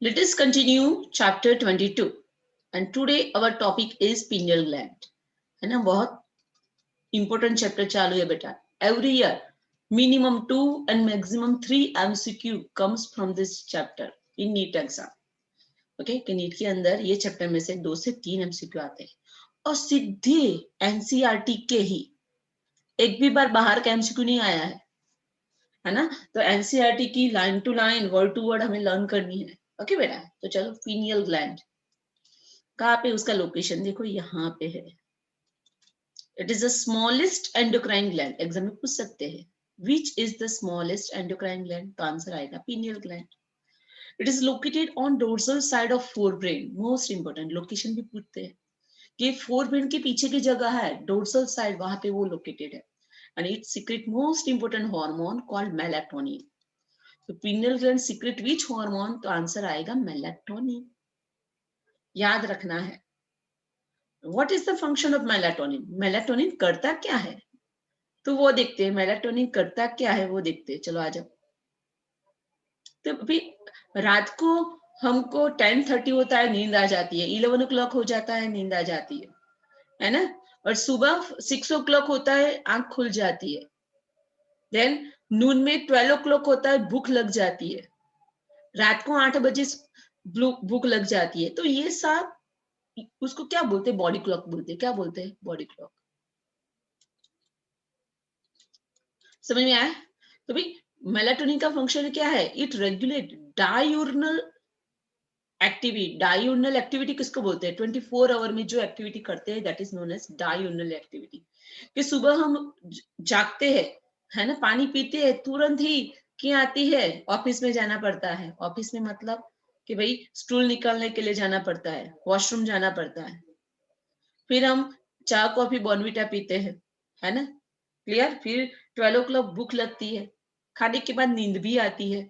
Let us continue chapter 22 and today our topic is pineal gland. है ना, बहुत important chapter चालू है बेटा. Every year minimum 2 and maximum 3 MCQ comes from this chapter in NEET exam. Okay, कि NEET के अंदर ये चैप्टर में से 2 से 3 MCQ आते हैं और सीधे NCERT के ही एक भी बार बाहर का MCQ नहीं आया है ना. तो NCERT की line to line word to word हमें लर्न करनी है. ओके बेटा, तो चलो पीनियल ग्लैंड कहाँ पे, उसका लोकेशन देखो यहाँ पे है. It is the smallest endocrine gland. Exam में पूछ सकते हैं which is the smallest endocrine gland, तो आंसर आएगा pineal gland. It is located on dorsal side of forebrain. Most important location भी पूछते हैं कि फोरब्रेन के पीछे की जगह है डोर्सल साइड, वहां पे वो लोकेटेड है. And it secrete most important hormone called melatonin. तो pineal gland secrete which hormone, तो आंसर आएगा मेलाटोनिन. याद रखना है. What is the function of melatonin. Melatonin करता क्या है, तो वो देखते हैं. मेलाटोनिन करता क्या है वो देखते हैं. चलो आ जाओ. तो अभी रात को हमको 10:30 होता है, नींद आ जाती है. 11 o'clock हो जाता है, नींद आ जाती है ना. और सुबह 6 o'clock होता है, आंख खुल जाती है. देन नून में 12 o'clock होता है, भूख लग जाती है. रात को 8 बजे भूख लग जाती है. तो ये सब उसको क्या बोलते हैं, बॉडी क्लॉक बोलते हैं. क्या बोलते हैं, बॉडी क्लॉक. समझ में आया. तो भाई मेलाटोनिन का फंक्शन क्या है, इट रेगुलेट डायूर्नल एक्टिविटी. डायूर्नल एक्टिविटी किसको बोलते हैं, 24 आवर में जो एक्टिविटी करते हैं that is known as diurnal activity. कि सुबह हम जागते हैं है ना, पानी पीते हैं, तुरंत ही क्या आती है, ऑफिस में जाना पड़ता है. ऑफिस में मतलब कि भाई स्टूल निकालने के लिए जाना पड़ता है, वॉशरूम जाना पड़ता है. फिर हम चाय कॉफी बॉर्नविटा पीते हैं, है ना, क्लियर. फिर 12 o'clock भूख लगती है, खाने के बाद नींद भी आती है.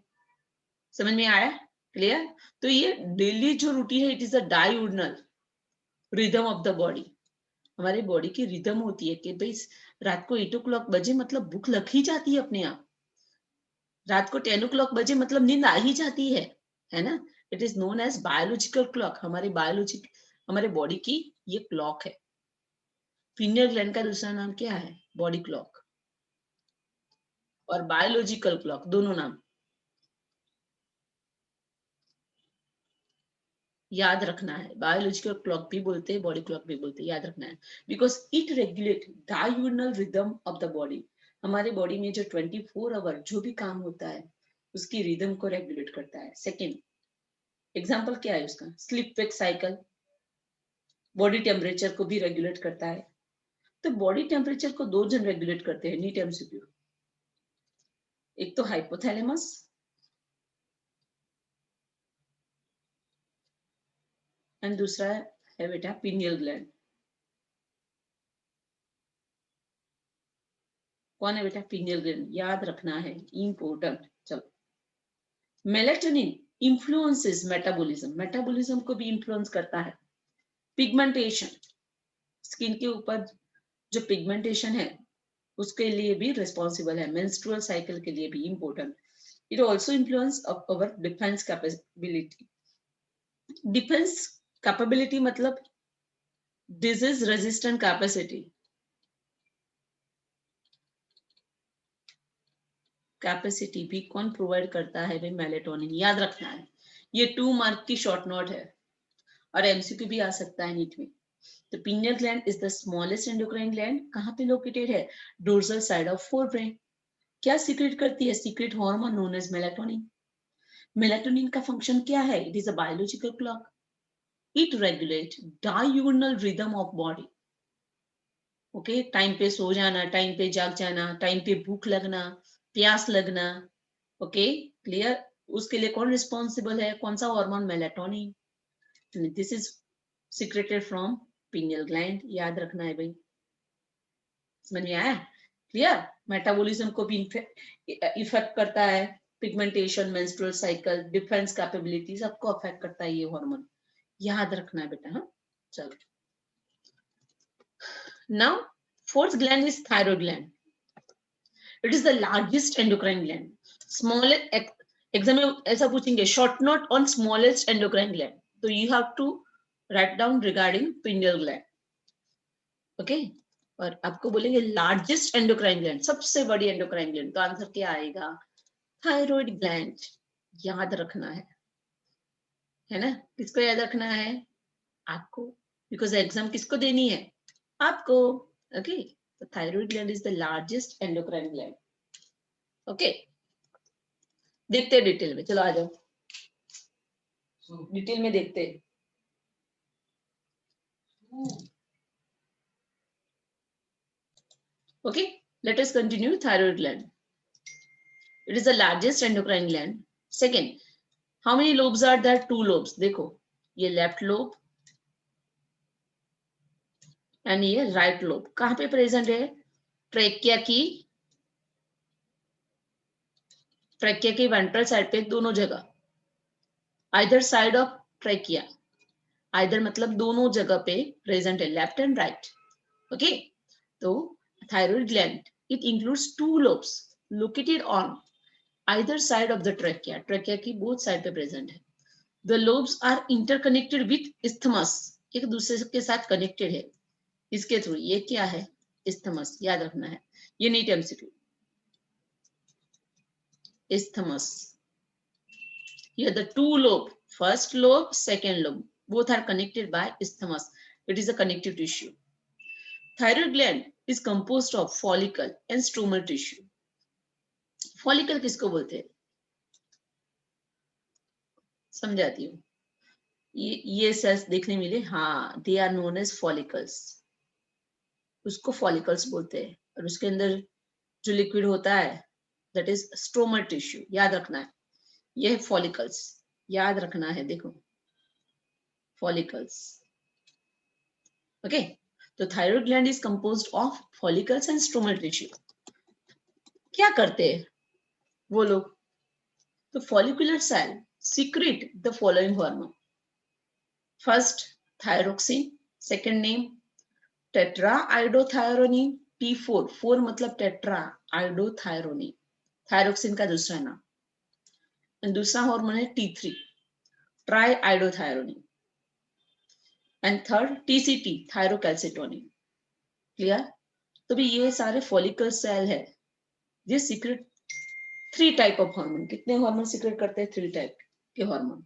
समझ में आया, क्लियर. तो ये डेली जो रूटीन है it is a diurnal rhythm of the body. हमारे बॉडी की रिदम होती है कि भाई रात को 8 o'clock बजे मतलब भूख लग ही जाती है अपने आप. रात को 10 o'clock बजे मतलब नींद आ ही जाती है ना. It is known as biological clock. हमारे बॉडी की ये क्लॉक है. पीनियल ग्लैंड का दूसरा नाम क्या है, बॉडी क्लॉक और बायोलॉजिकल क्लॉक, दोनों नाम याद रखना है. बायोलॉजिकल क्लॉक भी बोलते हैं, बॉडी क्लॉक भी बोलते हैं. याद रखना है because it regulate diurnal rhythm of the body. हमारे बॉडी में जो 24 आवर जो भी काम होता है उसकी रिदम को रेगुलेट करता है. सेकेंड एग्जाम्पल क्या है उसका, sleep wake cycle. Body temperature को भी रेगुलेट करता है. तो बॉडी टेम्परेचर को 2 जन रेगुलेट करते हैं नीट एमसीक्यू. एक तो हाइपोथैलेमस एंड दूसरा है बेटा पीनियल ग्लैंड. कौन है बेटा, पीनियल ग्लैंड. याद रखना है, इंपॉर्टेंट. चलो, मेलेटोनिन इन्फ्लुएंसेस मेटाबॉलिज्म. मेटाबॉलिज्म को भी इन्फ्लुएंस करता है. पिगमेंटेशन, स्किन के ऊपर जो पिगमेंटेशन है उसके लिए भी रिस्पॉन्सिबल है. मेंस्ट्रुअल साइकिल के लिए भी important. It also influence our defence capability. Defence capability मतलब डिजीज रेजिस्टेंट कैपेसिटी. कैपेसिटी भी कौन प्रोवाइड करता है भाई, मेलेटोनिन. याद रखना है, ये 2 मार्क की शॉर्ट नोट है और एमसीक्यू भी आ सकता है नीट में. तो pineal gland is the smallest endocrine gland. कहाँ पे लोकेटेड है, डोर्सल साइड ऑफ फोरब्रेन. क्या सीक्रेट करती है, secrete hormone known as melatonin. Melatonin का फंक्शन क्या है, it is a biological clock. It regulate diurnal rhythm of body. Okay, time पे सो जाना, टाइम पे जाग जाना, टाइम पे भूख लगना, प्यास लगना. Okay, clear. उसके लिए कौन रिस्पॉन्सिबल है, कौन सा hormone, melatonin. This is secreted from pineal gland. याद रखना है भाई. समझ में आया, क्लियर. मेटाबॉलिज्म को भी इफेक्ट करता है. Pigmentation, menstrual cycle, defence capability सबको अफेक्ट करता है ये हार्मोन. याद रखना है बेटा. हाँ, चलो. Now fourth gland is thyroid gland. It is the largest endocrine gland. Smallest exam में ऐसा पूछेंगे short note on smallest endocrine gland, तो you have to write down regarding pineal gland, okay. और आपको बोलेंगे लार्जेस्ट एंडोक्राइन ग्लैंड, सबसे बड़ी endocrine gland, तो आंसर क्या आएगा? Thyroid gland. याद रखना है ना? किसको याद रखना है? आपको, बिकॉज एग्जाम किसको देनी है? आपको, ओके। तो thyroid gland is the largest endocrine gland, okay. देखते हैं डिटेल में, चलो आ जाओ डिटेल में देखते हैं। Okay, let us continue. Thyroid gland. It is the largest endocrine gland. Second, how many lobes are there? 2 lobes. देखो, ये left lobe and ये right lobe. कहाँ पे present है? ट्रेकिया की वेंट्रल साइड पे, दोनों जगह, either side of trachea. either मतलब दोनों जगह पे present है, left and right. Okay, तो thyroid gland, it includes 2 lobes located on either side of the trachea. Trachea की both side पे present है. The lobes are interconnected with isthmus. एक दूसरे के साथ कनेक्टेड है इसके थ्रू. ये क्या है? isthmus. याद रखना है, ये NEET MCQ. isthmus. Here the 2 lobe, first lobe, second lobe, both are connected by isthmus. It is a connective tissue. Thyroid gland is composed of follicle and stromal tissue. Follicle किसको बोलते हैं? समझाती हूँ. ये सेल्स देखने मिले, हाँ, they are known as follicles. उसको follicles बोलते हैं. और उसके अंदर जो लिक्विड होता है दैट इज स्ट्रोमल टिश्यू. याद रखना है, ये है फॉलिकल्स. याद रखना है, देखो फॉलिकल्स, ओके. तो thyroid gland is composed of follicles and stromal tissue. क्या करते हैं वो लोग? तो follicular cell secrete the following hormone. First thyroxine, second name tetraiodothyronine, T4. 4 मतलब टेट्रा आइडोथायरोनिन, थायरोक्सिन का दूसरा नाम. दूसरा हार्मोन है T3, try iodothyronine. And third TCT, thyrocalcitonin. Clear? तो भी ये सारे फॉलिकल सेल है, ये सीक्रेट 3 टाइप ऑफ हार्मोन. कितने हार्मोन सीक्रेट करते हैं? 3 टाइप के हार्मोन.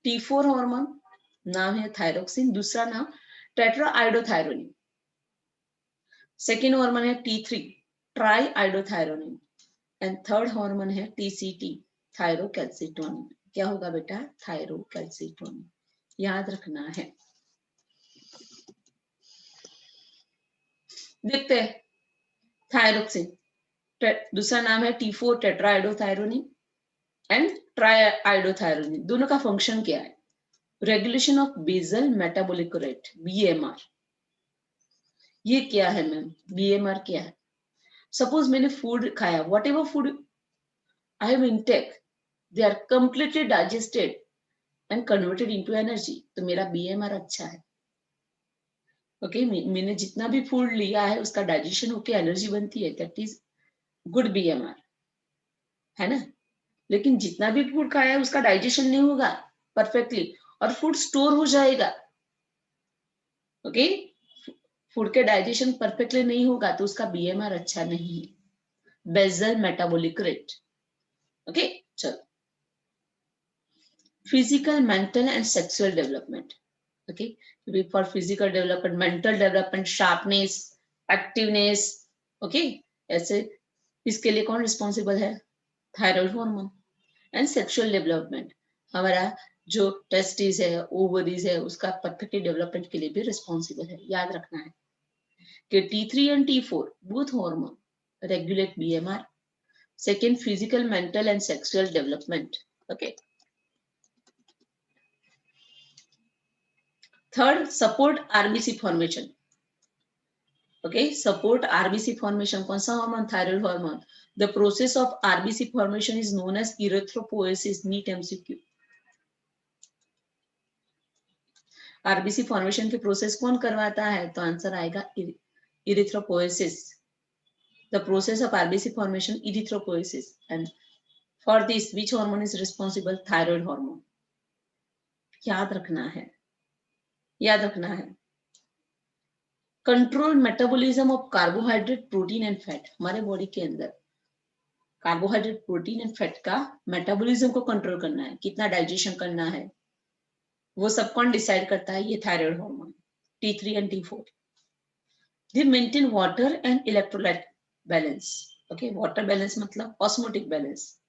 T4 हार्मोन, नाम है थायरोक्सिन, दूसरा नाम टेट्रा आइडोथायरोनिन. सेकेंड हार्मोन है T3, try iodothyronine. And third hormone है TCT, थायरोकैल्सिटोनिन. क्या होगा बेटा? थायरोकैल्सिटोनिन. याद रखना है. देखते हैं. थायरोक्सिन, दूसरा नाम है T4 टेट्राआइडोथायरोनिन एंड ट्राइआइडोथायरोनिन. दोनों का फंक्शन क्या है? Regulation of basal metabolic rate, BMR. ये क्या है मैम? BMR क्या है? सपोज मैंने फूड खाया, whatever food I have intake, they are completely digested and converted into energy, तो मेरा BMR अच्छा है. ओके, मैंने जितना भी फूड लिया है उसका डाइजेशन होके एनर्जी बनती है, दैट इज गुड BMR, है ना. लेकिन जितना भी फूड खाया है उसका डाइजेशन नहीं होगा परफेक्टली और फूड स्टोर हो जाएगा, ओके. फूड के डाइजेशन परफेक्टली नहीं होगा तो उसका BMR अच्छा नहीं है, बेसल मेटाबॉलिक रेट, ओके. चलो, physical, mental and sexual development, okay. For physical development, mental development, sharpness, activeness, okay, ऐसे इसके लिए कौन रिस्पॉन्सिबल है? Thyroid hormone. And sexual development, हमारा जो टेस्टिस है, ओवरीज है, उसका परफेक्ट डेवलपमेंट के लिए भी रिस्पॉन्सिबल है. याद रखना है कि T3 and T4 both hormone regulate BMR. Second, physical, mental and sexual development, okay. Third, support RBC formation, okay. Support RBC formation. कौन सा hormone? Thyroid hormone. The process of RBC formation is known as erythropoiesis. NEET MCQ. RBC formation की process कौन करवाता है? तो answer आएगा erythropoiesis. The process of RBC formation, erythropoiesis, and for this which hormone is responsible? Thyroid hormone. याद रखना है, याद रखना है। Control metabolism of carbohydrate, protein and fat. हमारे बॉडी के अंदर कार्बोहाइड्रेट, प्रोटीन एंड फैट का मेटाबॉलिज्म को कंट्रोल करना है, कितना डाइजेशन करना है, वो सब कौन डिसाइड करता है? ये thyroid hormone T3 and T4। They maintain water and electrolyte balance. Okay, water balance मतलब ऑस्मोटिक बैलेंस।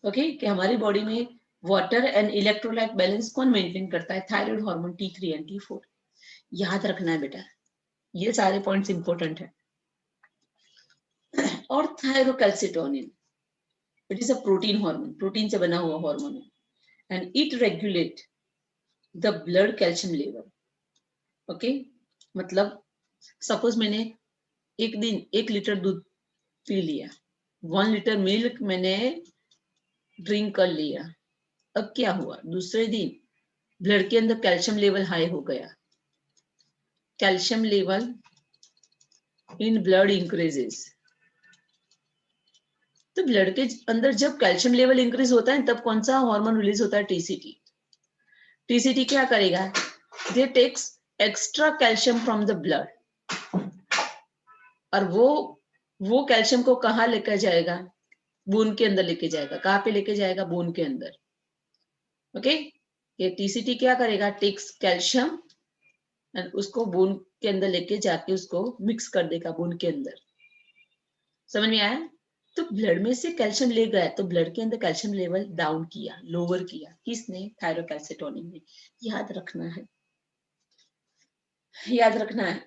ओके, कि हमारी बॉडी में वाटर एंड इलेक्ट्रोलाइट बैलेंस कौन मेंटेन करता है? Thyroid hormone T3 and T4। याद रखना है बेटा, ये सारे पॉइंट्स इंपॉर्टेंट है। और thyrocalcitonin, it is a protein hormone, protein से बना हुआ हार्मोन है, and it regulate the blood calcium level. Okay, मतलब सपोज मैंने एक दिन 1 लीटर दूध पी लिया, 1 लीटर मिल्क मैंने ड्रिंक कर लिया। अब क्या हुआ? दूसरे दिन ब्लड के अंदर कैल्शियम लेवल हाई हो गया, calcium level in blood increases. तो ब्लड के अंदर जब कैल्शियम लेवल इंक्रीज होता है तब कौन सा हार्मोन रिलीज होता है? टीसीटी। टीसीटी क्या करेगा? They takes extra calcium from the blood, और वो कैल्शियम को कहाँ लेकर जाएगा? बोन के अंदर लेके जाएगा। कहाँ पे लेके जाएगा? बोन के अंदर। ओके, ये टीसीटी क्या करेगा? टेक्स कैल्शियम एंड उसको बोन के अंदर लेके जाके उसको मिक्स कर देगा बोन के अंदर। समझ में आया? तो ब्लड में से कैल्शियम ले गया तो ब्लड के अंदर कैल्शियम लेवल डाउन किया, लोअर किया। किसने? थायरोकैल्सिटोनिन ने। याद रखना है, याद रखना है।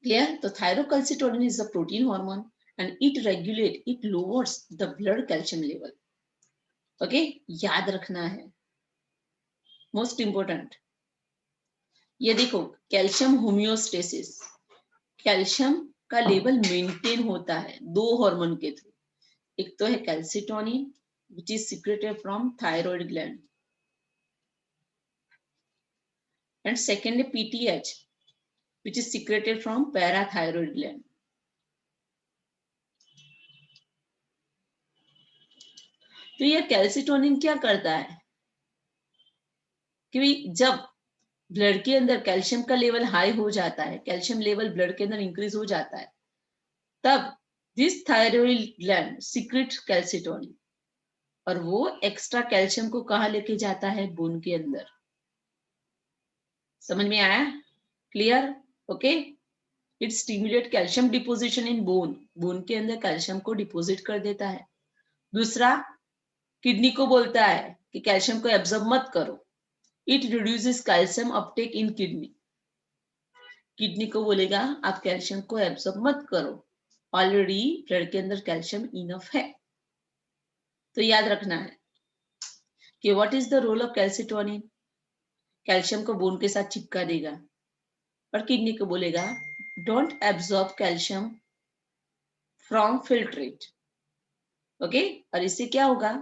क्लियर? तो thyrocalcitonin is a protein hormone and it regulate, it lowers the blood calcium level. Okay, याद रखना है, मोस्ट इंपोर्टेंट। ये देखो, कैल्शियम होमियोस्टेसिस, कैल्शियम का लेवल मेंटेन होता है 2 हार्मोन के थ्रू। एक तो है calcitonin which is secreted from thyroid gland, and second है PTH which is secreted from parathyroid gland. तो ये कैल्सिटोनिन क्या करता है कि जब ब्लड के अंदर कैल्शियम का लेवल हाई हो जाता है, कैल्शियम लेवल ब्लड के अंदर इंक्रीज हो जाता है, तब this thyroid gland secret calcitonin, और वो एक्स्ट्रा कैल्शियम को कहाँ लेके जाता है? बोन के अंदर। समझ में आया? Clear? Okay, it stimulate calcium deposition in bone, bone के अंदर कैल्शियम को डिपोजिट कर देता है। दूसरा, किडनी को बोलता है कि कैल्शियम को एब्जॉर्ब मत करो, it reduces calcium Uptake in kidney. Kidney को बोलेगा आप कैल्शियम को एब्जॉर्ब मत करो, ऑलरेडी ब्लड के अंदर कैल्शियम इनफ है। तो याद रखना है कि what is the role of calcitonin? Calcium को बोन के साथ चिपका देगा, और किडनी को बोलेगा don't absorb calcium from filtrate. Okay, और इससे क्या होगा?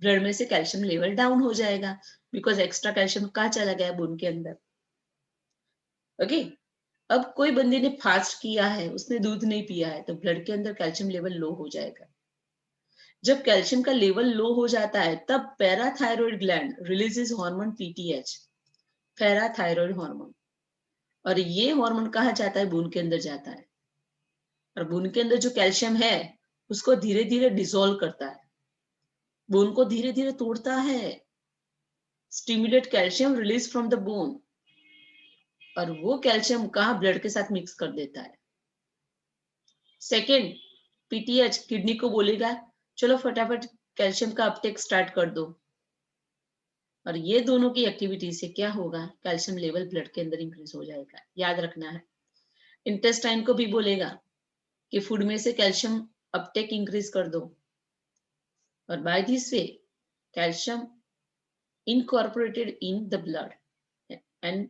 ब्लड में से कैल्शियम लेवल डाउन हो जाएगा, बिकॉज एक्स्ट्रा कैल्शियम कहाँ चला गया? बोन के अंदर। ओके, अब कोई बंदे ने फास्ट किया है, उसने दूध नहीं पिया है, तो ब्लड के अंदर कैल्शियम लेवल लो हो जाएगा। जब कैल्शियम का लेवल लो हो जाता है तब parathyroid gland releases hormone PTH, parathyroid hormone, और ये हार्मोन कहाँ जाता है? बोन के अंदर जाता है, और बोन के अंदर जो कैल्शियम है उसको धीरे धीरे डिसॉल्व करता है, बोन को धीरे धीरे तोड़ता है, stimulate calcium release from the bone, और वो कैल्शियम कहाँ? ब्लड के साथ मिक्स कर देता है। सेकेंड, PTH किडनी को बोलेगा चलो फटाफट कैल्शियम का अपटेक स्टार्ट कर दो, और ये दोनों की एक्टिविटी से क्या होगा? कैल्शियम लेवल ब्लड के अंदर इंक्रीज हो जाएगा। याद रखना है। इंटेस्टाइन को भी बोलेगा कि फूड में से कैल्शियम अपटेक इंक्रीज कर दो, और by this way calcium incorporated in the blood, and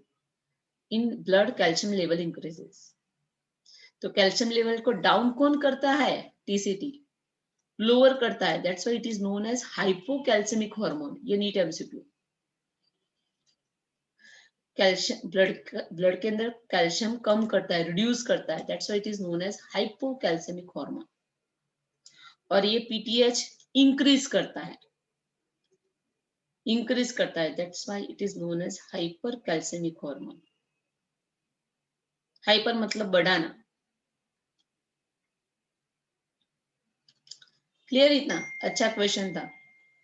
in blood calcium level increases. तो कैल्शियम लेवल को डाउन कौन करता है? टीसीटी लोअर करता है, that's why it is known as hypocalcemic hormone. ये नीट एमसीक्यू। कैल्शियम ब्लड के अंदर कैल्शियम कम करता है, रिड्यूस करता है, that's why it is known as hypocalcemic hormone. और ये पीटीएच इंक्रीज करता है, that's why it is known as hypercalcemic hormone. Hyper मतलब बढ़ाना। क्लियर? इतना अच्छा क्वेश्चन था,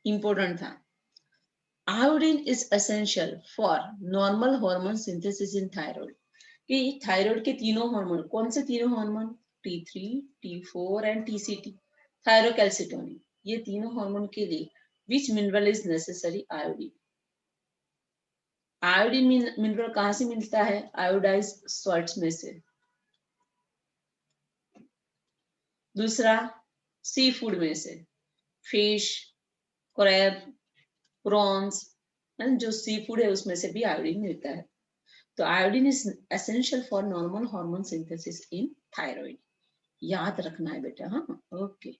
इंपॉर्टेंट था। Iodine is essential for normal hormone synthesis in thyroid. कि थायराइड के तीनों हार्मोन, कौन से तीनों hormone? T3, T4 and TCT, thyrocalcitonin, ये तीनों हार्मोन के लिए विच mineral is necessary? Iodine. Iodine mineral कहां से मिलता है? आयोडाइज सॉल्ट्स में से। दूसरा सी फूड में से, फिश, क्रैब, प्रॉन्स, जो सी फूड है उसमें से भी आयोडीन मिलता है। तो iodine is essential for normal hormone synthesis in thyroid. याद रखना है बेटा। हाँ, ओके।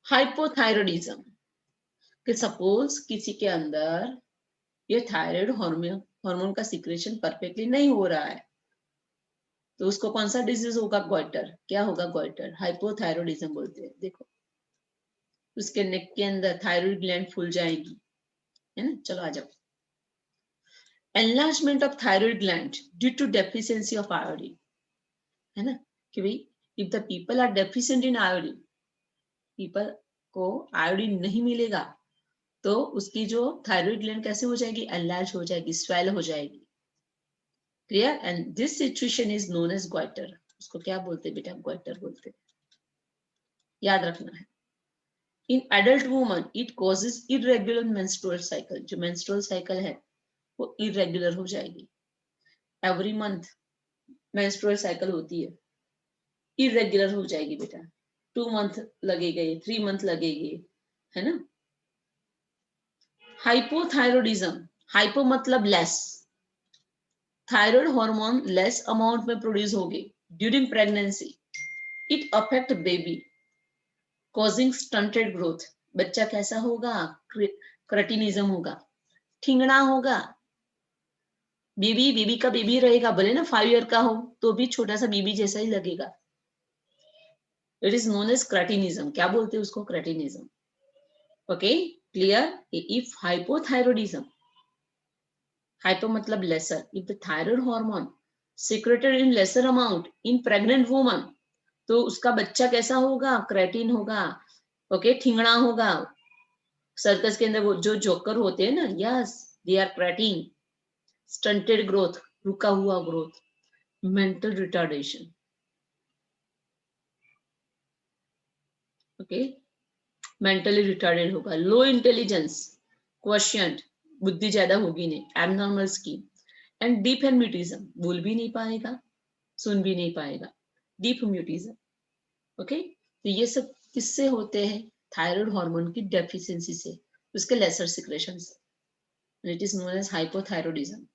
हाइपोथायरॉयडिज्म, कि सपोज किसी के अंदर ये थायराइड हार्मोन का सिक्रेशन परफेक्टली नहीं हो रहा है, तो उसको कौन सा डिजीज होगा? गॉइटर। क्या होगा? गॉइटर। हाइपोथायरॉयडिज्म बोलते हैं। देखो, उसके नेक के अंदर थायराइड ग्लैंड फूल जाएगी, है ना? चलो आ जाओ। Enlargement of thyroid gland due to deficiency of iodine, है ना? कि भाई if the people are deficient in iodine, people को आयोडीन नहीं मिलेगा, तो उसकी जो थायराइड ग्लैंड कैसे हो जाएगी? एनलार्ज हो जाएगी, स्वेल हो जाएगी। Clear? And this situation is known as goitre. उसको क्या बोलते हैं बेटा? गॉइटर बोलते हैं। याद रखना है। In adult woman it causes irregular menstrual cycle, जो मेंस्ट्रुअल साइकिल है वो इरेगुलर हो जाएगी। एवरी मंथ मेंस्ट्रुअल साइकिल होती है, इरेगुलर हो जाएगी बेटा। 2 मंथ लगेगा, 3 मंथ लगेगी, है ना? हाइपोथायरॉयडिज्म, हाइपो मतलब less, thyroid hormone less amount में प्रोड्यूस होगी during pregnancy. It affect baby causing stunted growth. बच्चा कैसा होगा? क्रेटिनिज्म होगा, ठिंगना होगा। बेबी का बेबी रहेगा, भले ना 5 ईयर का हो तो भी छोटा सा बेबी जैसा ही लगेगा। It is known as cretinism. क्या बोलते हैं उसको? Cretinism. Okay, clear? If hypothyroidism, hypo मतलब lesser, if the thyroid hormone secreted in lesser amount in pregnant woman, तो उसका बच्चा कैसा होगा? क्रेटिन होगा। ओके, ठिंगना होगा। सर्कस के अंदर वो जो जोकर होते हैं ना, yes, they are cretin. Stunted growth, रुका हुआ growth. Mental retardation, okay, mentally retarded होगा। लो इंटेलिजेंस, क्वेश्चंट, बुद्धि ज्यादा होगी नहीं, abnormal skin and deep mutism, बोल भी नहीं पाएगा, सुन भी नहीं पाएगा, डीप म्यूटिज्म। ओके, तो ये सब किससे होते हैं? थायराइड हार्मोन की डेफिशिएंसी से, उसके लेसर सिक्रेशन से। It is known as hypothyroidism.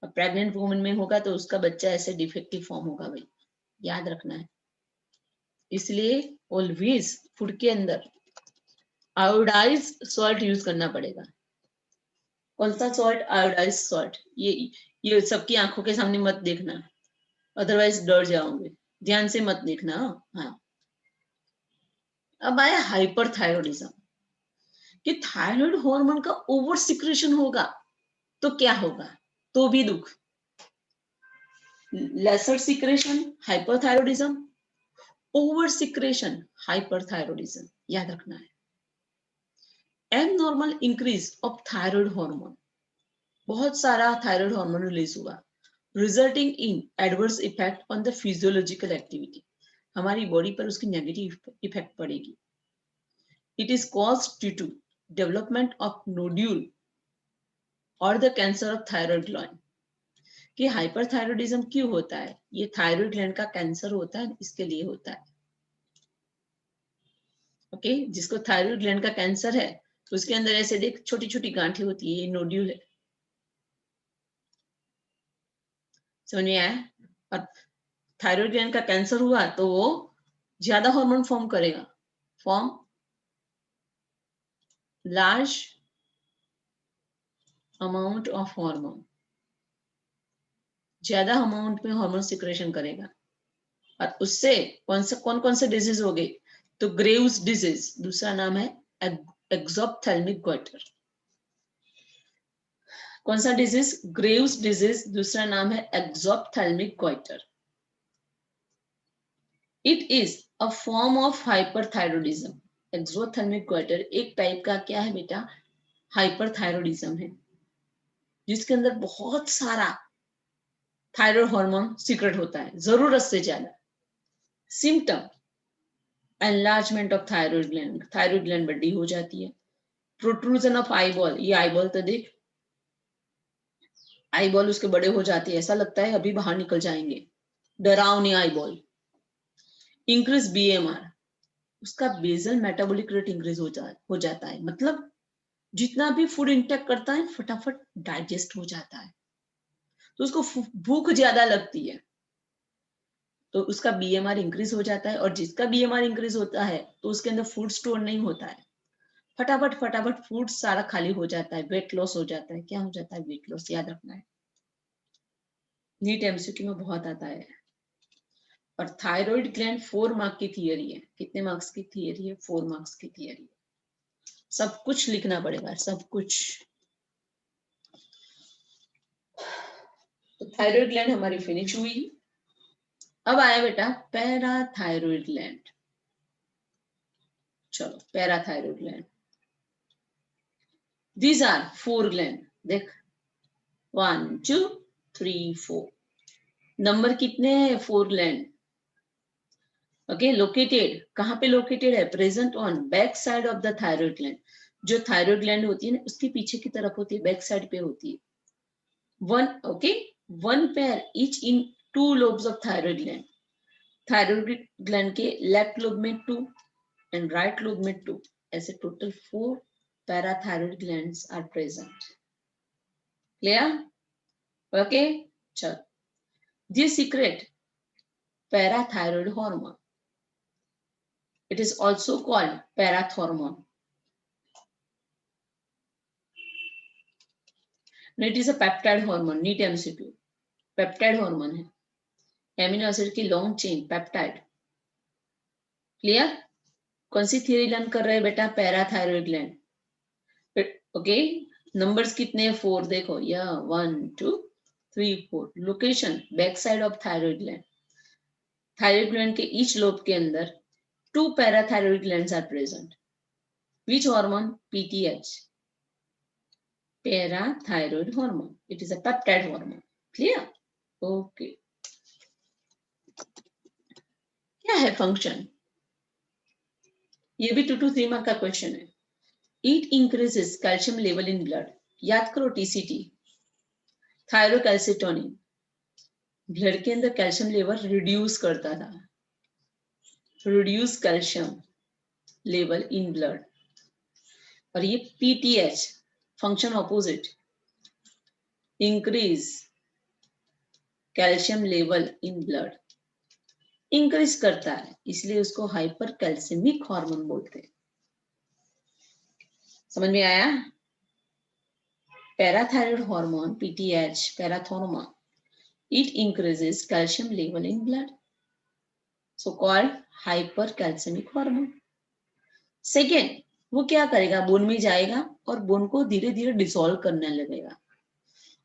अब प्रेग्नेंट वुमन में होगा तो उसका बच्चा ऐसे डिफेक्टिव फॉर्म होगा भाई, याद रखना है। इसलिए ऑलवेज फूड के अंदर आयोडाइज सॉल्ट यूज करना पड़ेगा। कौन सा सॉल्ट? Iodise salt. ये सबकी आंखों के सामने मत देखना, अदरवाइज डर जाओगे। ध्यान से मत देखना। हाँ, अब आया हाइपरथायरॉयडिज्म, कि थायराइड हार्मोन का ओवर सिक्रेशन होगा तो क्या होगा? तो भी दुख। Lesser secretion hyperthyroidism, over secretion hyperthyroidism. याद रखना है। Abnormal increase of thyroid hormone, बहुत सारा थायराइड हार्मोन रिलीज हुआ, resulting in adverse effect on the physiological activity, हमारी बॉडी पर उसकी नेगेटिव इफेक्ट पड़ेगी। It is caused due to development of nodule और the cancer of thyroid gland. कि hyperthyroidism क्यों होता है? ये थायराइड ग्लैंड का कैंसर होता है, इसके लिए होता है। ओके, जिसको थायराइड ग्लैंड का कैंसर है उसके अंदर ऐसे देख छोटी छोटी गांठें होती है, ये नोड्यूल है। समझ में आया? और थायराइड ग्लैंड का कैंसर हुआ तो वो ज्यादा हार्मोन फॉर्म करेगा, form large amount of hormone, ज्यादा अमाउंट में हार्मोन सिक्रेशन करेगा और उससे कौन से डिजीज हो गए, तो ग्रेव्स डिजीज, दूसरा नाम है एक्सोप्थेल्मिक गॉइटर। कौन सा डिजीज, ग्रेव्स डिजीज, दूसरा नाम है exophthalmic goitre. It is a form of hyperthyroidism. Exothermic goitre एक टाइप का क्या है बेटा, हाइपरथायरॉयडिज्म है, जिसके अंदर बहुत सारा थायराइड हार्मोन सीक्रेट होता है, जरूरत से ज्यादा। Symptom, enlargement of thyroid gland बड़ी हो जाती है। प्रोट्रूजन ऑफ आईबॉल, ये आईबॉल तो देख, आईबॉल उसके बड़े हो जाते हैं, ऐसा लगता है अभी बाहर निकल जाएंगे, डरावनी आईबॉल। इंक्रीज बीएमआर, उसका बेसल मेटाबॉलिक रेट इंक्रीज हो जाता है, मतलब जितना भी फूड इंटेक करता है फटाफट डाइजेस्ट हो जाता है, तो उसको भूख ज्यादा लगती है, तो उसका बीएमआर इंक्रीज हो जाता है। और जिसका बीएमआर इंक्रीज होता है तो उसके अंदर फूड स्टोर नहीं होता है, फटाफट फूड सारा खाली हो जाता है, वेट लॉस हो जाता है। क्या हो जाता है, वेट लॉस, याद रखना है, नीट एमसीक्यू में बहुत आता है। और थायराइड ग्लैंड 4 मार्क की थियरी है। कितने मार्क्स की थियरी है, 4 मार्क्स की थियरी। सब कुछ लिखना पड़ेगा, सब कुछ। तो थायराइड ग्लैंड हमारी फिनिश हुई। अब आया बेटा पैराथायरॉइड ग्लैंड। चलो parathyroid gland, these are 4 gland, देख 1 2 3 4, नंबर कितने हैं, 4 ग्लैंड। ओके, लोकेटेड कहां पे लोकेटेड है, present on back side of the thyroid gland. जो थायराइड ग्लैंड होती है ना, उसके पीछे की तरफ होती है, बैक साइड पे होती है। One pair each in 2 lobes of thyroid gland. Thyroid gland के लेफ्ट लोब में 2 एंड राइट लोब में 2, ऐसे total 4 parathyroid glands are present. Clear? Okay, चल, this secrete parathyroid hormone, it is also called parathormone. It is a peptide hormone, neat MCQ, peptide hormone है, amino acid की long chain peptide. Clear? कौन सी theory learn कर रहे हैं बेटा, parathyroid gland. Okay, numbers कितने हैं, 4, देखो या 1 2 3 4, location back side of thyroid gland. Thyroid gland के ईच लोब के अंदर 2 parathyroid glands are present. Which hormone? PTH, parathyroid hormone. It is a peptide hormone. Clear? Okay. क्या है फंक्शन, ये भी 2 to 3 मार्क का क्वेश्चन है। It increases calcium level in blood. याद करो TCT, थायरोकैल्सिटोनिन, ब्लड के अंदर कैल्शियम लेवल रिड्यूस करता था, reduce calcium level in blood. और ये PTH function opposite, increase calcium level in blood, increase करता है, इसलिए उसको हाइपर कैल्सिमिक हार्मोन बोलते हैं। समझ में आया? Parathyroid hormone PTH, parathormone, it increases calcium level in blood, so called hypercalcemic hormone. Second, वो क्या करेगा, बोन में जाएगा और बोन को धीरे धीरे डिसॉल्व करने लगेगा।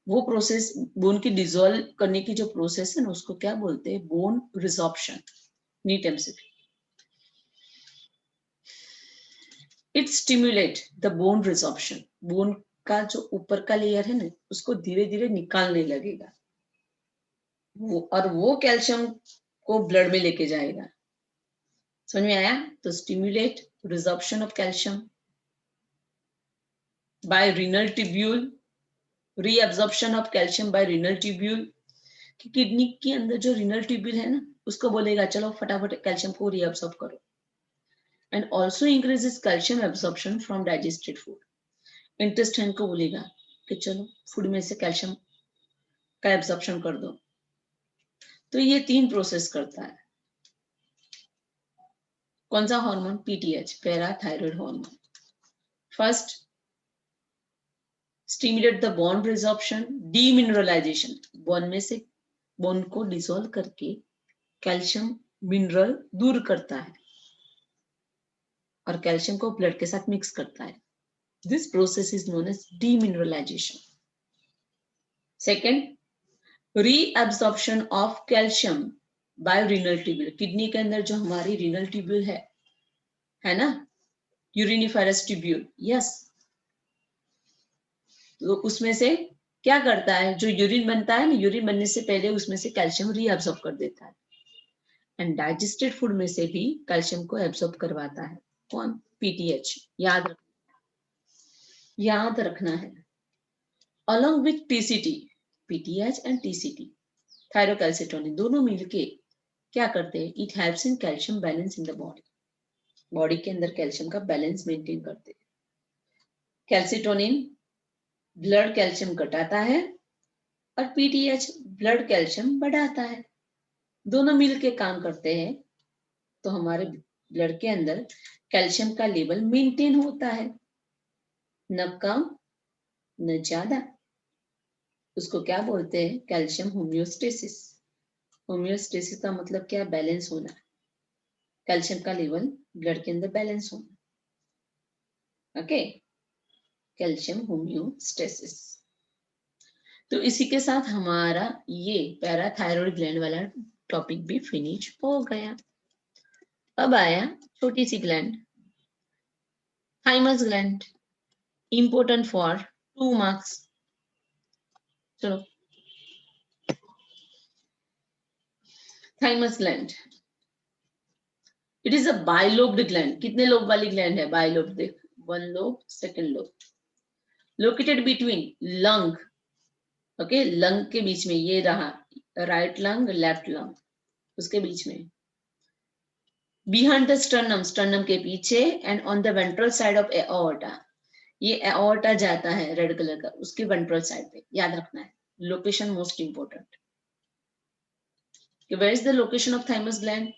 वो प्रोसेस, बोन की डिसॉल्व करने की जो प्रोसेस है ना, उसको क्या बोलते हैं, bone resorption. NEET MCQ. It stimulate the bone resorption, bone का जो ऊपर का लेयर है ना, उसको धीरे धीरे निकालने लगेगा वो, और वो कैल्शियम को ब्लड में लेके जाएगा। समझ में आया? तो stimulate resorption of calcium by renal tubule, reabsorption of calcium by renal tubule. कि किडनी के अंदर जो रीनल ट्यूब्यूल है ना, उसको बोलेगा चलो फटाफट कैल्शियम को रीअब्सॉर्ब करो। And also increases calcium absorption from digested food. Intestine को बोलेगा कि चलो फूड में से कैल्शियम का एब्सॉर्प्शन कर दो। तो ये 3 प्रोसेस करता है। कौन सा hormone? PTH, parathyroid hormone. First, stimulate the bond resorption, demineralisation, bone में से बोन को डिसॉल्व करके कैल्शियम मिनरल दूर करता है और कैल्शियम को ब्लड के साथ मिक्स करता है. This process is known as demineralization. Second, reabsorption of calcium by renal tubule. Kidney के अंदर जो हमारी रीनल ट्यूब्यूल है ना, यूरिनिफेरस ट्यूब्यूल, यस. तो उसमें से क्या करता है, जो यूरिन बनता है ना, यूरिन बनने से पहले उसमें से कैल्शियम रीअब्सॉर्ब कर देता है. एंड डाइजेस्टेड फूड में से भी कैल्शियम को एब्सॉर्ब करवाता है. कौन? पीटीएच. याद रखना है. Along with TCT, PTH and TCT, thyrocalcitonin, दोनों मिलके क्या करते हैं? It helps in calcium balance in the body. Body के अंदर कैल्शियम का बैलेंस मेंटेन करते हैं. कैल्सिटोनिन ब्लड कैल्शियम घटाता है और पीटीएच ब्लड कैल्शियम बढ़ाता है. दोनों मिलके काम करते हैं तो हमारे ब्लड के अंदर कैल्शियम का लेवल मेंटेन होता है, न कम न ज्यादा. उसको क्या बोलते हैं? Calcium homeostasis. होम्योस्टेसिस का मतलब क्या? बैलेंस होना. कैल्शियम का लेवल ब्लड के अंदर बैलेंस होना. Okay, calcium homeostasis. तो इसी के साथ हमारा ये पैराथायरॉयड ग्लैंड वाला टॉपिक भी फिनिश हो गया. अब आया छोटी सी gland, thymus gland, important for 2 marks. चलो, thymus gland, it is a bilobed gland. कितने लोब वाली ग्लैंड है? बाइलोब. देख, 1 lobe, second lobe, located between lung. Okay, lung के बीच में ये रहा, राइट लंग लेफ्ट लंग, उसके बीच में. बिहाइंड द स्टर्नम, स्टर्नम के पीछे. And on the ventral side of aorta, ये एओर्टा जाता है रेड कलर का, उसके वेंट्रल साइड पे. याद रखना है, location most important. Where is the location of thymus gland?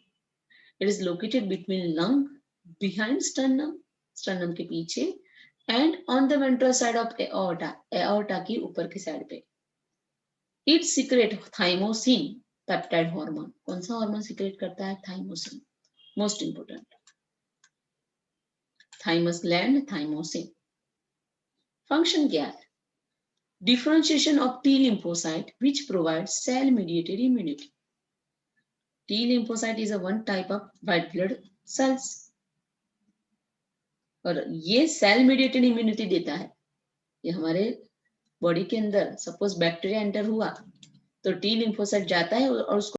It is located between lung, behind sternum, sternum के पीछे, and on the ventral side of aorta, aorta की ऊपर की साइड पे. It secrete thymosin peptide hormone. कौन सा hormone secrete करता है? Thymosin. Most important, thymus gland, thymosin. Function क्या है? Differentiation of T lymphocyte which provides cell mediated immunity. T lymphocyte is a one type of white blood cells और ये cell mediated immunity देता है. ये हमारे बॉडी के अंदर सपोज बैक्टीरिया एंटर हुआ तो टी लिम्फोसाइट जाता है और उसको